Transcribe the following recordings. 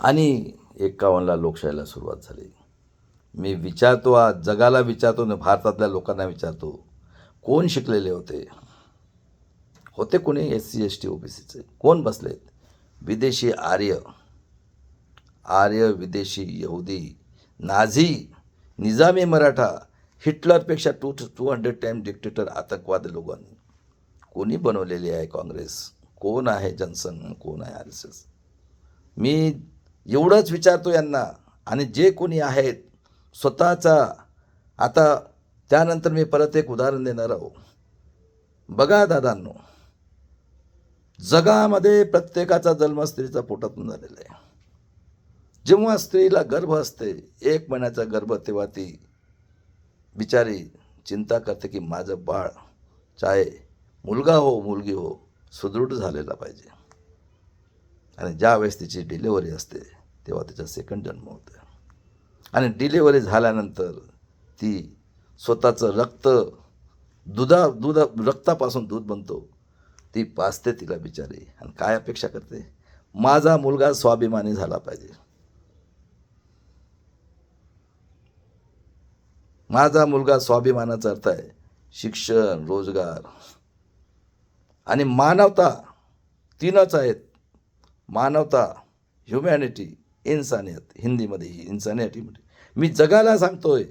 आणि 51ला लोकशाहीला सुरुवात झाली. मी विचारतो, आज जगाला विचारतो ना, भारतातल्या लोकांना विचारतो, कोण शिकलेले होते? होते कोणी SC ST OBCचे? कोण बसलेत? विदेशी आर्य, विदेशी यहुदी, नाझी, निजामी मराठा, हिटलरपेक्षा 200 टाइम डिक्टेटर आतंकवादी लोकांनी कोणी बनवलेली आहे काँग्रेस? कोण आहे जनसंघ? कोण आहे RSS? मी एवढंच विचारतो यांना. आणि जे कोणी आहेत स्वतःचा, आता त्यानंतर मी परत एक उदाहरण देणार आहो. बघा दादांनो, जगामध्ये प्रत्येकाचा जन्म स्त्रीचा पोटातून झालेला आहे. जेव्हा स्त्रीला गर्भ असते, 1 महिन्याचा गर्भ, तेव्हा ती बिचारी चिंता करते की माझं बाळ, चाहे मुलगा हो मुलगी हो, सुदृढ झालेला पाहिजे. आणि ज्यावेळेस तिची डिलिव्हरी असते तेव्हा तिचा सेकंड जन्म होतो. आणि डिलिव्हरी झाल्यानंतर ती स्वतःचं रक्तापासून दूध बनतो, ती पाजते तिला बिचारी. आणि काय अपेक्षा करते? माझा मुलगा स्वाभिमानी झाला पाहिजे, माझा मुलगा. स्वाभिमानाचा अर्थ आहे शिक्षण, रोजगार आणि मानवता. 3च आहेत. मानवता, ह्युमॅनिटी, इन्सानियत. हिंदीमध्ये ही इन्सानियटी म्हणजे मी जगाला सांगतोय.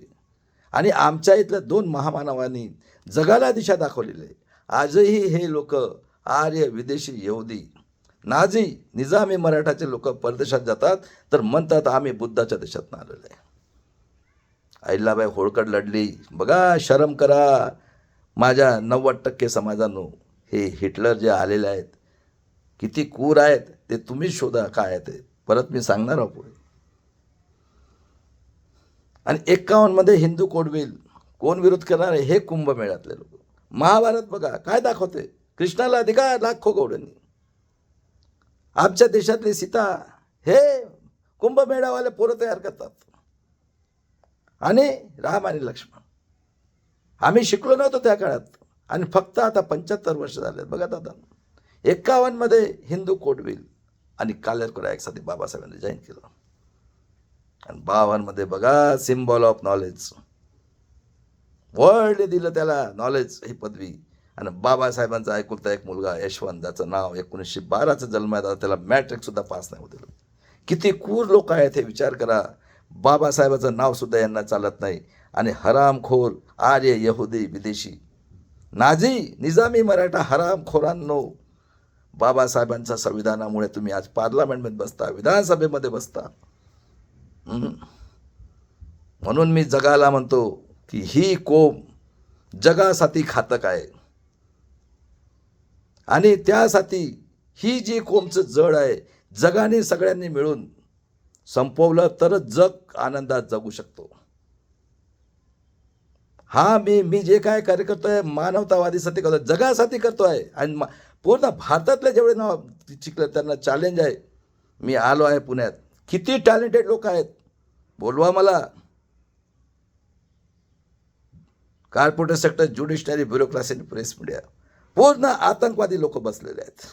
आणि आमच्या इथल्या 2 महामानवांनी जगाला दिशा दाखवलेली आहे. आजही हे लोक, आर्य, विदेशी, यहुदी, नाझी, निजामी मराठाचे लोक परदेशात जातात तर म्हणतात आम्ही बुद्धाच्या देशातून आलेलो आहे. अहिल्याबाई होळकर लढली. बघा, शरम करा माझ्या 90% समाजांनो. हे हिटलर जे आलेले आहेत किती क्रूर आहेत ते तुम्हीच शोधा काय आहे ते. परत मी सांगणार आहोत पुढे. आणि 51मध्ये हिंदू कोड बिल कोण विरोध करणार आहे? हे कुंभमेळ्यातले लोक. महाभारत बघा काय दाखवते, कृष्णाला अधिकार लाखो गौडांनी. आमच्या देशातली सीता हे कुंभमेळावाले पोरं तयार करतात. आणि राम आणि लक्ष्मण. आम्ही शिकलो नव्हतो त्या काळात. आणि फक्त आता 75 वर्ष झाले. बघा दादा, 51मध्ये हिंदू कोड बिल आणि कालेरकोरा ॲक्टसाठी बाबासाहेबांनी जॉईन केलं. आणि 52मध्ये बघा, सिम्बॉल ऑफ नॉलेज, वर्ल्डने दिलं त्याला नॉलेज ही पदवी. आणि बाबासाहेबांचा ऐकुलता एक मुलगा यशवंत, ज्याचं नाव 1912चा जन्म आहे, त्याला मॅट्रिक सुद्धा पास नाही होत. किती क्रूर लोक आहेत हे विचार करा. बाबासाहेबाचं नाव सुद्धा यांना चालत नाही. आणि हरामखोर आर्य, यहुदी, विदेशी, नाझी, निजामी मराठा हरामखोरांनो, बाबासाहेबांच्या संविधानामुळे तुम्ही आज पार्लमेंटमध्ये बसता, विधानसभेमध्ये बसता. म्हणून मी जगाला म्हणतो की ही कोम जगासाठी घातक आहे. आणि त्यासाठी ही जी कोमचं जड आहे, जगाने सगळ्यांनी मिळून संपवलं तरच जग आनंदात जगू शकतो. हा मी जे काय कार्य करतोय मानवतावादीसाठी करतोय, जगासाठी करतोय. आणि पूर्ण भारतातले जेवढे नाव शिकले त्यांना चॅलेंज आहे. मी आलो आहे पुण्यात, किती टॅलेंटेड लोक आहेत, बोलवा मला. Corporate sector, judiciary, bureaucracy, press media, पूर्ण आतंकवादी लोक बसलेले आहेत.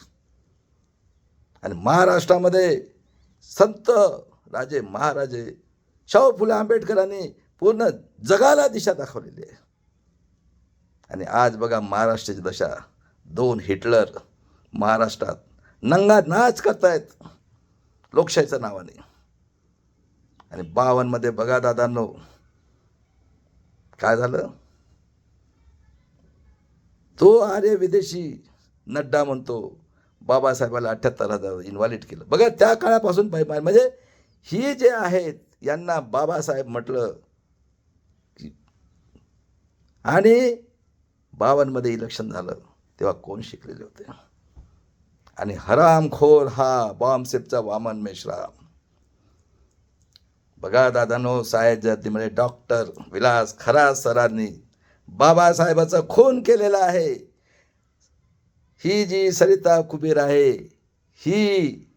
आणि महाराष्ट्रामध्ये संत राजे महाराजे शाहू फुले आंबेडकरांनी पूर्ण जगाला दिशा दाखवलेली आहे. आणि आज बघा महाराष्ट्राची दशा. 2 हिटलर महाराष्ट्रात नंगा नाच करतायत लोकशाहीच्या नावाने. आणि 52मध्ये बघा दादांनो काय झालं. तो आर्य विदेशी नड्डा म्हणतो बाबासाहेबाला 78,000 इन्व्हॅलिड केलं. बघा त्या काळापासून म्हणजे ही जे आहेत यांना बाबासाहेब म्हटलं. आणि 52मध्ये इलेक्शन झालं तेव्हा कोण शिकलेले होते? आणि हरामखोर हा बॉम्बसेपचा वामन मेश्राम. बघा दादानो, साहित्यामध्ये डॉक्टर विलास खरा सरांनी बाबासाहेबाचा खून केलेला आहे. ही जी सरिता कुबीर आहे ही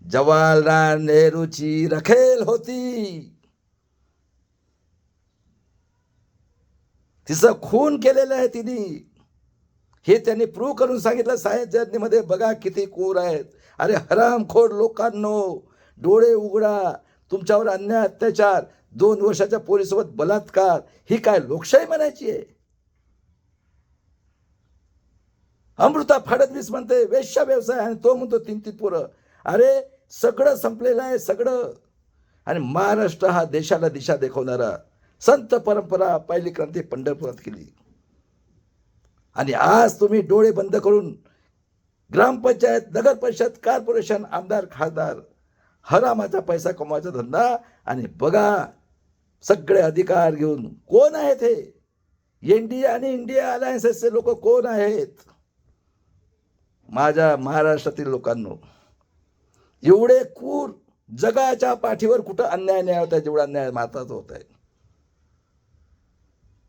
जवाहरलाल नेहरूची रखेल होती. तिचं खून केलेलं आहे तिने. हे त्यांनी प्रूव्ह करून सांगितलं साहित्यामध्ये. बघा किती क्रूर आहेत. अरे हरामखोर लोकांनो, डोळे उघडा. तुमच्यावर अन्याय अत्याचार, 2 वर्षाच्या पोरीसोबत बलात्कार, ही काय लोकशाही म्हणायची आहे? अमृता फडणवीस म्हणते वेश्या व्यवसाय आणि तो म्हणतो 3-3 पोरं. अरे सगळं संपलेलं आहे सगळं. आणि महाराष्ट्र हा देशाला दिशा दाखवणारा संत परंपरा पहिली क्रांती पंढरपुरात केली. आणि आज तुम्ही डोळे बंद करून ग्रामपंचायत, नगर परिषद, कॉर्पोरेशन, आमदार, खासदार, हरामाचा पैसा कमवायचा धंदा. आणि बघा सगळे अधिकार घेऊन कोण आहेत हे? एनडीए आणि इंडिया अलायन्सेसचे लोक कोण आहेत? माझ्या महाराष्ट्रातील लोकांनो, एवढे क्रूर जगाच्या पाठीवर कुठं अन्याय नाही होत आहे जेवढा अन्याय भारतात होत आहे.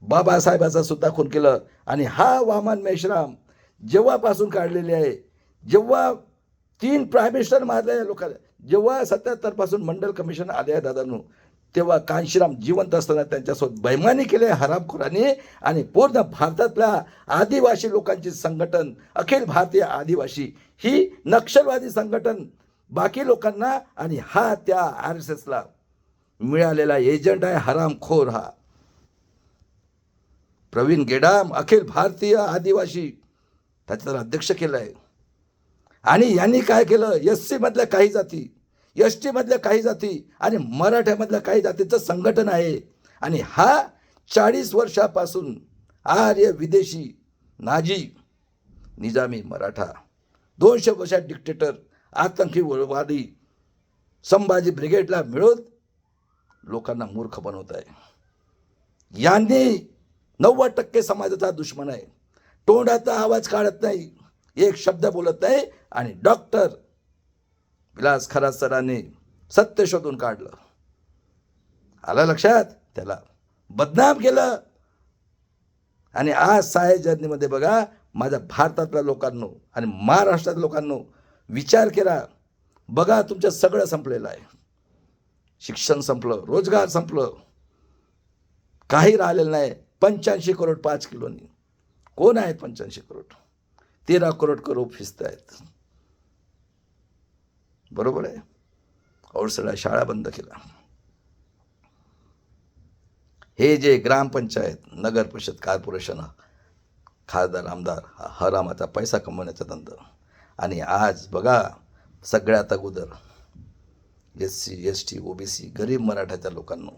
बाबासाहेबाचा सुद्धा खून केलं. आणि हा वामन मेश्राम जेव्हापासून काढलेले आहे, जेव्हा 3 प्राईम मिनिस्टर मारले लोकांना, जेव्हा 77 पासून मंडल कमिशन आले आहे दादांनो, तेव्हा कांशीराम जिवंत असताना त्यांच्यासोबत बैमानी केले हरामखोरांनी. आणि पूर्ण भारतातल्या आदिवासी लोकांची संघटन, अखिल भारतीय आदिवासी ही नक्षलवादी संघटन बाकी लोकांना, आणि हा त्या RSSला मिळालेला एजंट आहे हरामखोर. हा प्रवीण गेडाम अखिल भारतीय आदिवासी त्याचा अध्यक्ष केलं आहे. आणि यांनी काय केलं? SC मधल्या काही जाती, ST मधल्या काही जाती आणि मराठ्यामधल्या काही जातीचं संघटन आहे. आणि हा 40 वर्षापासून आर्य विदेशी नाजी निजामी मराठा 200 वर्षात डिक्टेटर आतंकी वळवादी संभाजी ब्रिगेडला मिळून लोकांना मूर्ख बनवत आहे. यांनी 90% समाजाचा दुश्मन आहे. तोंडाचा आवाज काढत नाही, एक शब्द बोलत नाही. आणि डॉक्टर विलास खरात सरांनी सत्य शोधून काढलं. आलं लक्षात? त्याला बदनाम केलं. आणि आज साय जर्नीमध्ये बघा माझ्या भारतातल्या लोकांनो आणि महाराष्ट्रातल्या लोकांनो विचार केला. बघा तुमचं सगळं संपलेलं आहे. शिक्षण संपलं, रोजगार संपलं, काही राहिलेलं नाही. 85 करोड 5 किलोनी. कोण आहेत 85 करोड? 13 करोड करोड फिस्त आहेत. बरोबर आहे. और सगळ्या शाळा बंद केल्या. हे जे ग्रामपंचायत, नगर परिषद, कॉर्पोरेशन, खासदार, आमदार, हरामाचा पैसा कमवण्याचा धंदा. आणि आज बघा सगळ्यात अगोदर SC ST OBC गरीब मराठ्याच्या लोकांना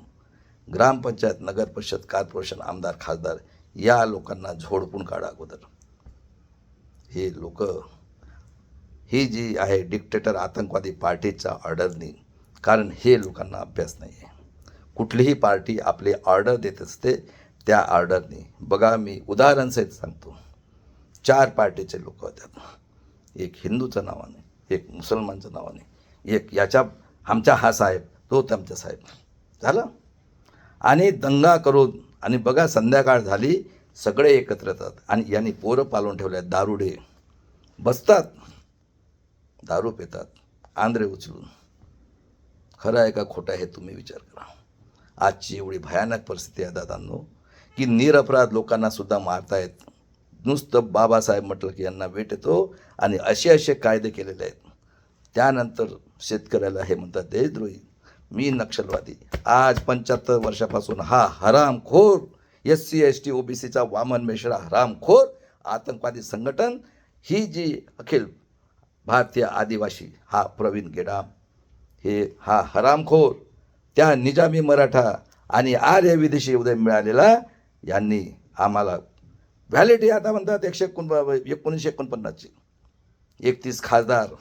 ग्रामपंचायत, नगर परिषद, कॉर्पोरेशन, आमदार, खासदार या लोकांना झोडपून काढा अगोदर. हे लोक ही जी आहे डिक्टेटर आतंकवादी पार्टीच्या ऑर्डरनी. कारण हे लोकांना अभ्यास नाही आहे. कुठलीही पार्टी आपली ऑर्डर देत असते, त्या ऑर्डरनी. बघा मी उदाहरणसहित सांगतो. 4 पार्टीचे लोक होत्यात. एक हिंदूचं नावाने, एक मुसलमानचं नावाने, एक याच्या आमचा हा साहेब, तो आमचा साहेब. झालं. आणि दंगा करून आणि बघा संध्याकाळ झाली सगळे एकत्र येतात. आणि यांनी पोरं पालवून ठेवले आहेत. दारुडे बसतात, दारू पितात, आंध्रे उचलून. खरं आहे का खोटं आहे तुम्ही विचार करा. आजची एवढी भयानक परिस्थिती आहे दादांनो की निरपराध लोकांना सुद्धा मारतायत. नुसतं बाबासाहेब म्हटलं की यांना वेट येतो. आणि असे कायदे केलेले आहेत. त्यानंतर शेतकऱ्याला हे म्हणतात देशद्रोही, मी नक्षलवादी. आज 75 वर्षापासून हा हरामखोर SC ST OBCचा वामन मेश्रा हरामखोर आतंकवादी संघटन, ही जी अखिल भारतीय आदिवासी, हा प्रवीण गेडाम, हे हा हरामखोर त्या निजामी मराठा आणि आर्य विदेशी उदय मिळालेला, यांनी आम्हाला व्हॅलिटी आता म्हणतात 1949ची 31 खासदार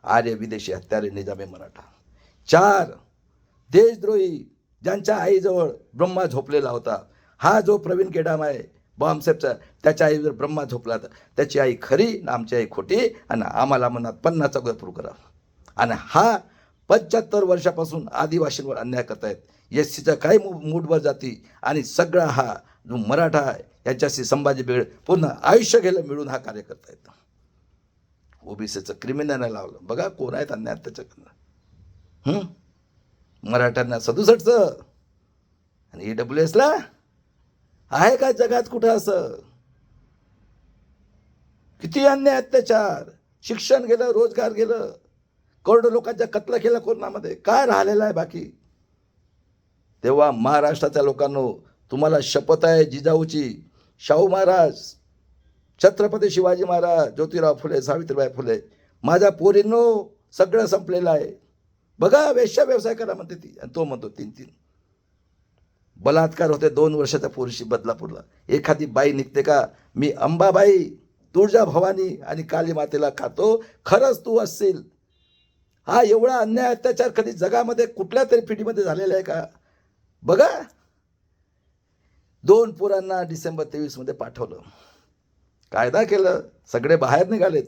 आर्य विदेशी हत्यारे निजामी मराठा. 4 देशद्रोही ज्यांच्या आईजवळ ब्रह्मा झोपलेला होता. हा जो प्रवीण गेडाम आहे बॉम्बसेपचा, त्याच्या आईवर ब्रह्मा झोपला होता. त्याची आई खरी ना आमची आई खोटी. आणि आम्हाला म्हणत 50 अगोदर प्रूव्ह करा. आणि हा 75 वर्षापासून आदिवासींवर अन्याय करतायत. SCचा काही मूठभर जाती आणि सगळा हा जो मराठा आहे याच्याशी संभाजी ब्रिगेड पूर्ण आयुष्य गेलं मिळून हा कार्य करतायत. OBCचं क्रिमिनल लावलं. बघा कोण आहेत अन्याय त्याच्याकडनं. मराठ्यांना 67चं आणि EWSला आहे का जगात कुठं असं? किती अन्याय अत्याचार. शिक्षण गेलं, रोजगार गेलं, करोडो लोकांच्या कत्ल केल्या कोरोनामध्ये. काय राहिलेलं आहे बाकी? तेव्हा महाराष्ट्राच्या लोकांनो, तुम्हाला शपथ आहे जिजाऊची, शाहू महाराज, छत्रपती शिवाजी महाराज, ज्योतिराव फुले, सावित्रीबाई फुले, माझ्या पोरींनो सगळं संपलेलं आहे. बघा, वेश्या व्यवसाय करा म्हणते ती, आणि तो म्हणतो 3-3 बलात्कार होते 2 वर्षाच्या पोरीशी बदलापूरला. एखादी बाई निघते का? मी अंबाबाई, तुळजा भवानी आणि काली मातेला खातो, खरंच तू असशील. हा एवढा अन्याय अत्याचार कधी जगामध्ये कुठल्या तरी पिढीमध्ये झालेला आहे का? बघा, 2 पोरांना डिसेंबर 23 मध्ये पाठवलं, कायदा केलं, सगळे बाहेर निघालेत.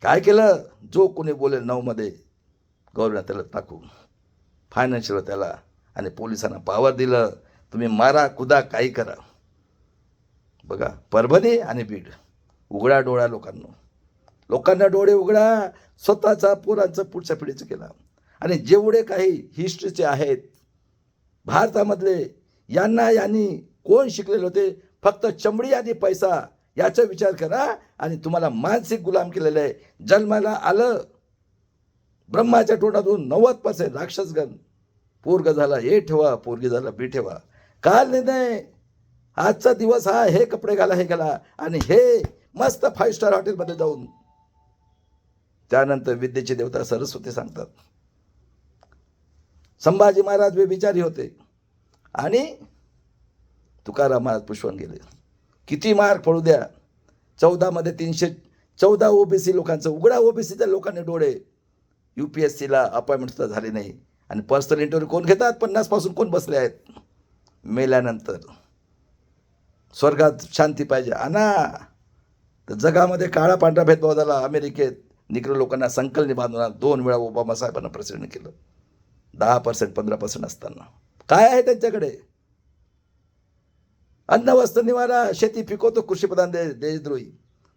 काय केलं? जो कोणी बोलेल 9 मध्ये गव्हर्नर त्याला टाकू, फायनान्शियल त्याला, आणि पोलिसांना पॉवर दिलं, तुम्ही मारा कुदा काही करा. बघा, परभणी आणि बीड, उघडा डोळा लोकांना डोळे उघडा. स्वतःचा पोरांचं पुढच्या पिढीचं केलं. आणि जेवढे काही हिस्ट्रीचे आहेत भारतामधले, यांनी कोण शिकलेले होते? फक्त चमडी आणि पैसा याचा विचार करा, आणि तुम्हाला मानसिक गुलाम केलेलं आहे. जन्माला आलं ब्रह्माच्या तोंडातून 90% राक्षसगण, पोरग झाला हे ठेवा, पोरगी झाला बी ठेवा. काल निर्णय, आजचा दिवस हा, हे कपडे घाला, हे घाला, आणि हे मस्त 5 स्टार हॉटेलमध्ये जाऊन. त्यानंतर विद्येचे देवता सरस्वती सांगतात. संभाजी महाराज बेविचारी होते, आणि तुकाराम महाराज पुष्पन गेले. किती मार्क पडू द्या, 14 मध्ये 314 ओबीसी लोकांचं, उघडा ओबीसीच्या लोकांनी डोळे. UPSCला अपॉइंटमेंट सुद्धा झाली नाही. आणि पर्सनल इंटरव्ह्यू कोण घेतात? 50 पासून कोण बसले आहेत? मेल्यानंतर स्वर्गात शांती पाहिजे आणा. तर जगामध्ये काळा पांढरा भेदभाव झाला. अमेरिकेत निग्रो लोकांना संकलनी बांधून 2 वेळा ओबामा साहेबांना प्रेसिडेंट केलं, 10% 15% असताना. काय आहे त्यांच्याकडे? अन्न वस्त्र निवारा, शेती पिकवतो, कृषीप्रधान देशद्रोही,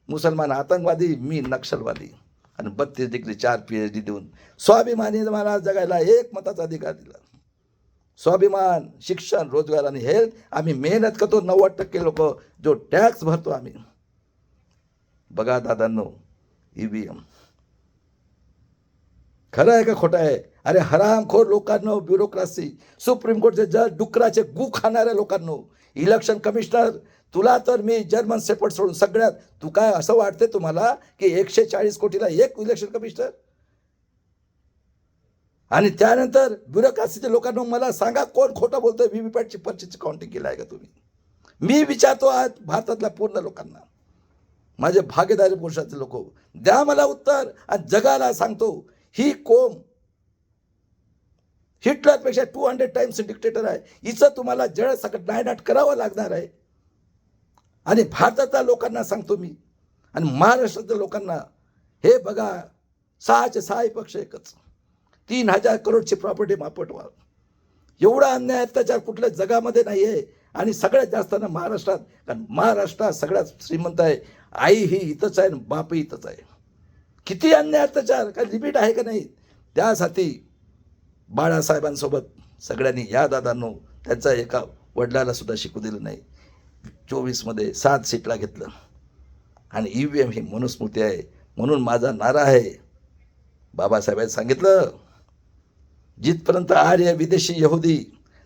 मुसलमान आतंकवादी, मी नक्षलवादी, आणि 32 डिग्री 4 PhD देऊन स्वाभिमानी मला जगायला एक मताचा अधिकार दिला. स्वाभिमान, शिक्षण, रोजगार आणि हेल्थ. आम्ही मेहनत करतो, 90% लोक जो टॅक्स भरतो आम्ही. बघा दादांनो, EVM खरं आहे का खोटं आहे? अरे हरामखोर लोकांनो, ब्युरोक्रासी, सुप्रीम कोर्टचे जज, डुकराचे गू खाणाऱ्या लोकांनो, इलेक्शन कमिशनर, तुला तर मी जर्मन शेपर्ड सोडून सगळ्यात, तू काय असं वाटते तुम्हाला की 140 कोटीला एक इलेक्शन कमिशनर? आणि त्यानंतर ब्युरोक्रासीच्या लोकांना मला सांगा, कोण खोटं बोलतोय? व्हीव्हीपॅटची पर्चीची काउंटिंग केलं आहे का तुम्ही? मी विचारतो आज भारतातल्या पूर्ण लोकांना, माझे भागीदारी पुरुषाचे लोक, द्या मला उत्तर. आणि जगाला सांगतो, ही कोम हिटलरपेक्षा 200 टाइम्स डिक्टेटर आहे. हिचं तुम्हाला जळ सगळं नायनाट करावं लागणार आहे. आणि भारताच्या लोकांना सांगतो मी, आणि महाराष्ट्राच्या लोकांना, हे बघा, 6चे 6 पक्ष एकच, 3000 करोडची प्रॉपर्टी मापटवा. एवढा अन्याय अत्याचार कुठल्या जगामध्ये नाही आहे. आणि सगळ्यात जास्त ना महाराष्ट्रात, कारण महाराष्ट्रात सगळ्यात श्रीमंत आहे. आई ही इथंच आहे, बापही इथंच आहे. किती अन्याय अत्याचार, काय लिमिट आहे का नाही? त्यासाठी बाळासाहेबांसोबत सगळ्यांनी, या दादांनो, त्यांचा एका वडिलाला सुद्धा शिकू दिलं नाही. 24 मध्ये 7 सीटला घेतलं. आणि EVM ही मनुस्मृती आहे. म्हणून माझा नारा आहे, बाबासाहेबांनी सांगितलं, जिथपर्यंत आर्य, विदेशी, यहुदी,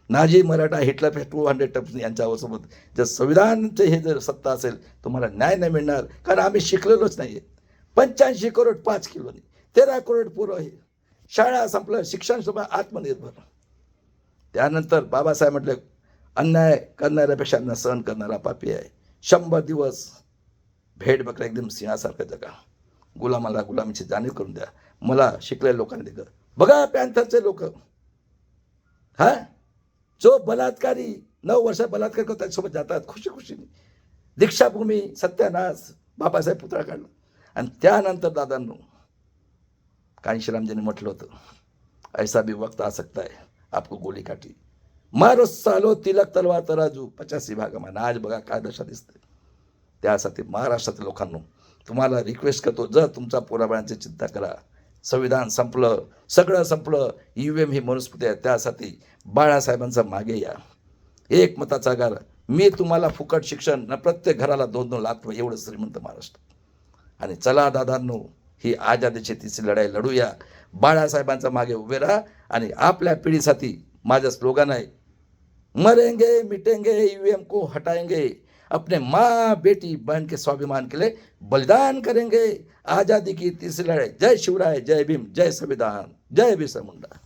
नाझी, मराठा, हिटलर 200 टप्स यांच्यासोबत जर संविधानाचे हे जर सत्ता असेल, तुम्हाला न्याय नाही मिळणार. कारण आम्ही शिकलेलोच नाही आहे. 85 करोड 5 किलोनी, 13 करोड पोरं आहे. शाळा संपलं, शिक्षण सुद्धा आत्मनिर्भर. त्यानंतर बाबासाहेब म्हटले, अन्याय करणाऱ्यापेक्षा न सहन करणारा पापी आहे. 100 दिवस भेट बकरा एकदम सिंहासारखं जगा, गुलामाला गुलामीची जाणीव करून द्या. मला शिकलेल्या लोकांनी दिलं. बघा पॅन्थरचे लोक, हा, जो बलात्कारी 9 वर्षात बलात्कार करतो त्याच्यासोबत जातात खुशी खुशीने. दीक्षाभूमी सत्यानाश, बाबासाहेब पुतळा काढला. आणि त्यानंतर दादांनो, कांशीरामजींनी म्हटलं होतं, ऐसा भी वक्त आ सकता है आपको गोली काटी, मारो सालो तिलक तलवार तराजू 85 भागामध्ये. आज बघा काय दशा दिसते. त्यासाठी महाराष्ट्रातील लोकांनो, तुम्हाला रिक्वेस्ट करतो, जर तुमचा पोराबाळांची चिंता करा. संविधान संपलं, सगळं संपलं. EVM ही मनुस्मृती आहे. त्यासाठी बाळासाहेबांचा मागे या, एक मताचा आधार. मी तुम्हाला फुकट शिक्षण न, प्रत्येक घराला 2-2 लाख, एवढं श्रीमंत महाराष्ट्र. आणि चला दादांनो, ही आझादीची तिसरी लढाई लढूया. बाळासाहेबांच्या मागे उभे राहा आणि आपल्या पिढीसाठी माझं स्लोगन आहे, मरेंगे मिटेंगे ईवीएम को हटाएंगे, अपने माँ बेटी बहन के स्वाभिमान के लिए बलिदान करेंगे. आज़ादी की तीसरी लड़ाई. जय शिवराय, जय भीम, जय संविधान, जय बिरसा मुंडा.